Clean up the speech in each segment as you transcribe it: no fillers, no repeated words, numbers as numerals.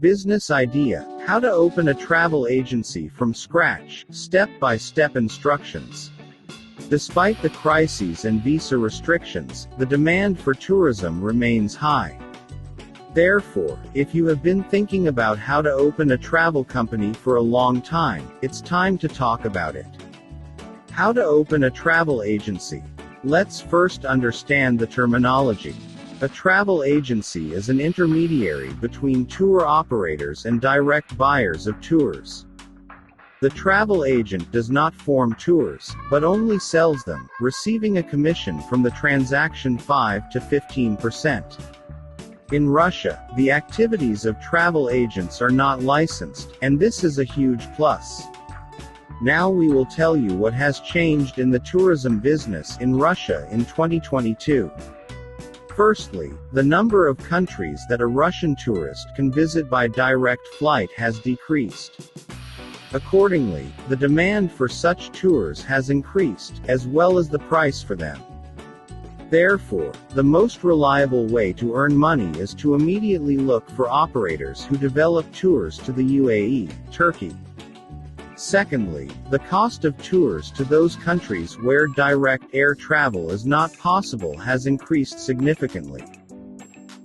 Business idea: how to open a travel agency from scratch, step-by-step instructions. Despite the crises and visa restrictions, the demand for tourism remains high. Therefore, if you have been thinking about how to open a travel company for a long time, it's time to talk about it. How to open a travel agency. Let's first understand the terminology. A travel agency is an intermediary between tour operators and direct buyers of tours. The travel agent does not form tours, but only sells them, receiving a commission from the transaction 5 to 15%. In Russia, the activities of travel agents are not licensed, and this is a huge plus. Now we will tell you what has changed in the tourism business in Russia in 2022. Firstly, the number of countries that a Russian tourist can visit by direct flight has decreased. Accordingly, the demand for such tours has increased, as well as the price for them. Therefore, the most reliable way to earn money is to immediately look for operators who develop tours to the UAE, Turkey. Secondly, the cost of tours to those countries where direct air travel is not possible has increased significantly.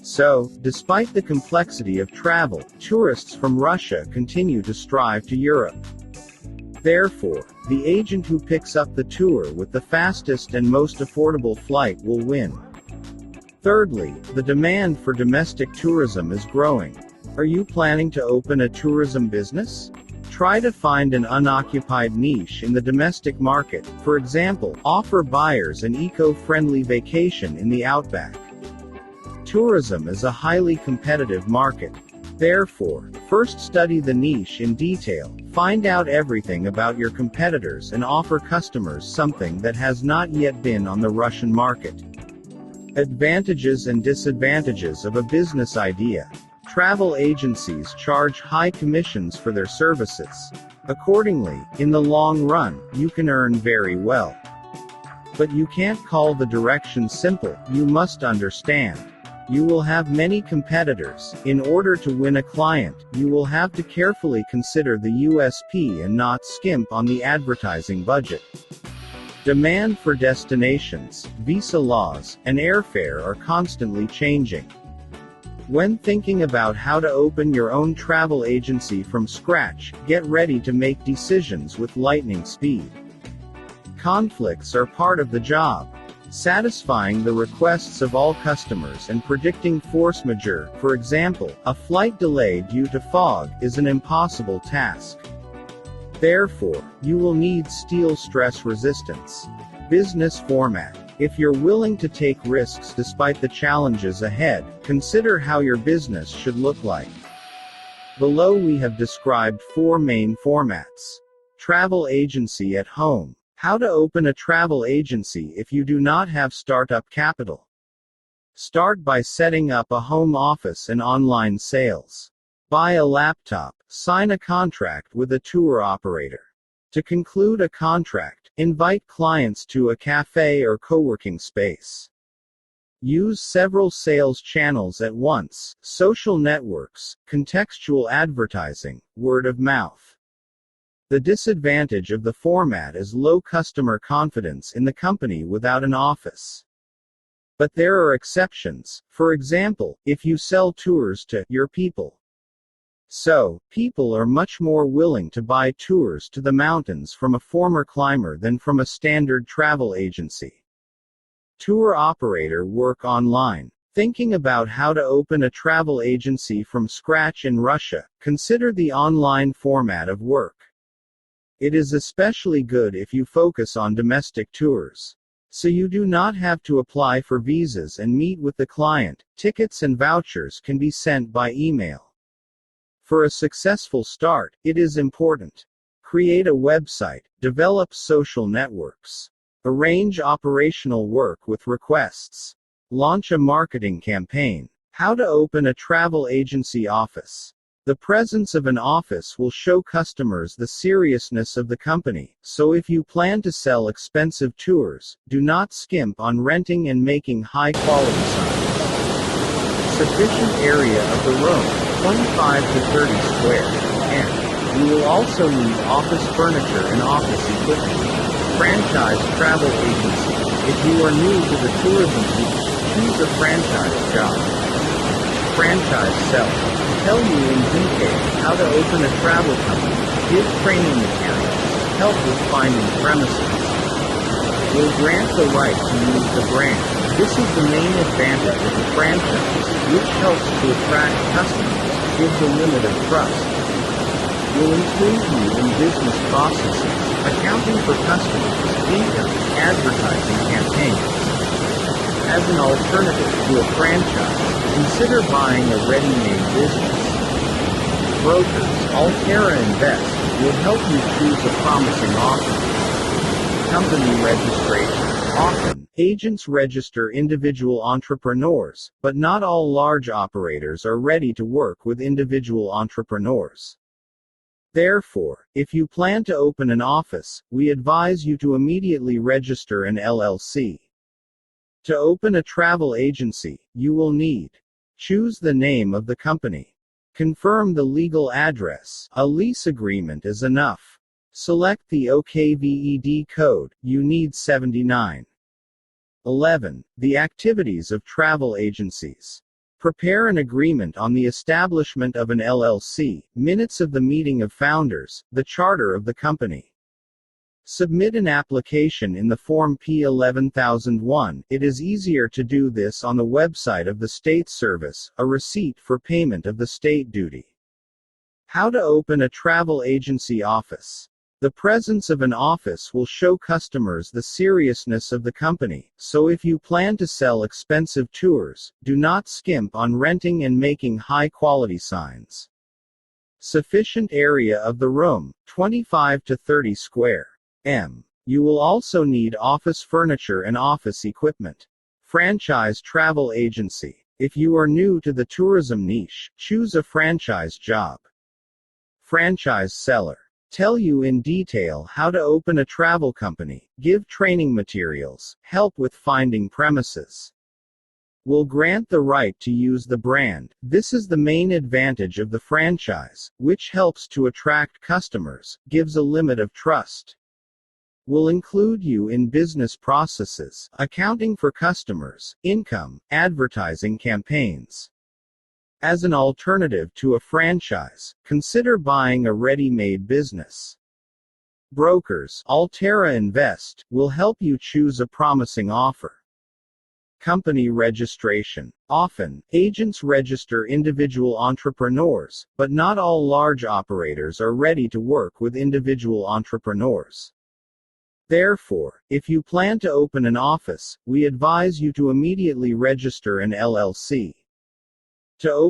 So, despite the complexity of travel, tourists from Russia continue to strive to Europe. Therefore, the agent who picks up the tour with the fastest and most affordable flight will win. Thirdly, the demand for domestic tourism is growing. Are you planning to open a tourism business? Try to find an unoccupied niche in the domestic market, for example, offer buyers an eco-friendly vacation in the outback. Tourism is a highly competitive market. Therefore, first study the niche in detail, find out everything about your competitors and offer customers something that has not yet been on the Russian market. Advantages and disadvantages of a business idea. Travel agencies charge high commissions for their services. Accordingly, in the long run, you can earn very well. But you can't call the direction simple, you must understand. You will have many competitors. In order to win a client, you will have to carefully consider the USP and not skimp on the advertising budget. Demand for destinations, visa laws, and airfare are constantly changing. When thinking about how to open your own travel agency from scratch, get ready to make decisions with lightning speed. Conflicts are part of the job. Satisfying the requests of all customers and predicting force majeure, for example, a flight delay due to fog, is an impossible task. Therefore, you will need steel stress resistance. Business format. If you're willing to take risks despite the challenges ahead, consider how your business should look like. Below we have described 4 main formats. Travel agency at home. How to open a travel agency if you do not have startup capital. Start by setting up a home office and online sales. Buy a laptop, sign a contract with a tour operator. To conclude a contract, invite clients to a cafe or co-working space. Use several sales channels at once: social networks, contextual advertising, word of mouth. The disadvantage of the format is low customer confidence in the company without an office. But there are exceptions, for example, if you sell tours to your people. So, people are much more willing to buy tours to the mountains from a former climber than from a standard travel agency. Tour operator work online. Thinking about how to open a travel agency from scratch in Russia, consider the online format of work. It is especially good if you focus on domestic tours. So you do not have to apply for visas and meet with the client. Tickets and vouchers can be sent by email. For a successful start, it is important. Create a website, develop social networks. Arrange operational work with requests. Launch a marketing campaign. How to open a travel agency office. The presence of an office will show customers the seriousness of the company, so if you plan to sell expensive tours, do not skimp on renting and making high-quality signs. Sufficient area of the room. 25 to 30 square, and you will also need office furniture and office equipment. Franchise travel agency. If you are new to the tourism niche, choose a franchise job. Franchise seller. Tell you in detail how to open a travel company, give training materials, help with finding premises. Will grant the right to use the brand. This is the main advantage of the franchise, which helps to attract customers, gives a limit of trust. Will include you in business processes, accounting for customers, income, advertising campaigns. As an alternative to a franchise, consider buying a ready-made business. Brokers, Altera Invest, will help you choose a promising offer. Company registration. Often, agents register individual entrepreneurs, but not all large operators are ready to work with individual entrepreneurs. Therefore, if you plan to open an office, we advise you to immediately register an LLC. To open a travel agency, you will need: choose the name of the company. Confirm the legal address. A lease agreement is enough. Select the OKVED code. You need 79. 11. The activities of travel agencies. Prepare an agreement on the establishment of an LLC, minutes of the meeting of founders, the charter of the company. Submit an application in the Form P11001. It is easier to do this on the website of the state service, a receipt for payment of the state duty. How to open a travel agency office. The presence of an office will show customers the seriousness of the company, so if you plan to sell expensive tours, do not skimp on renting and making high-quality signs. Sufficient area of the room, 25 to 30 square m. You will also need office furniture and office equipment. Franchise travel agency. If you are new to the tourism niche, choose a franchise job. Franchise seller. Tell you in detail how to open a travel company, give training materials, help with finding premises. Will grant the right to use the brand. This is the main advantage of the franchise, which helps to attract customers, gives a limit of trust. Will include you in business processes, accounting for customers, income, advertising campaigns. As an alternative to a franchise, consider buying a ready-made business. Brokers, Altera Invest, will help you choose a promising offer. Company registration. Often, agents register individual entrepreneurs, but not all large operators are ready to work with individual entrepreneurs. Therefore, if you plan to open an office, we advise you to immediately register an LLC. To open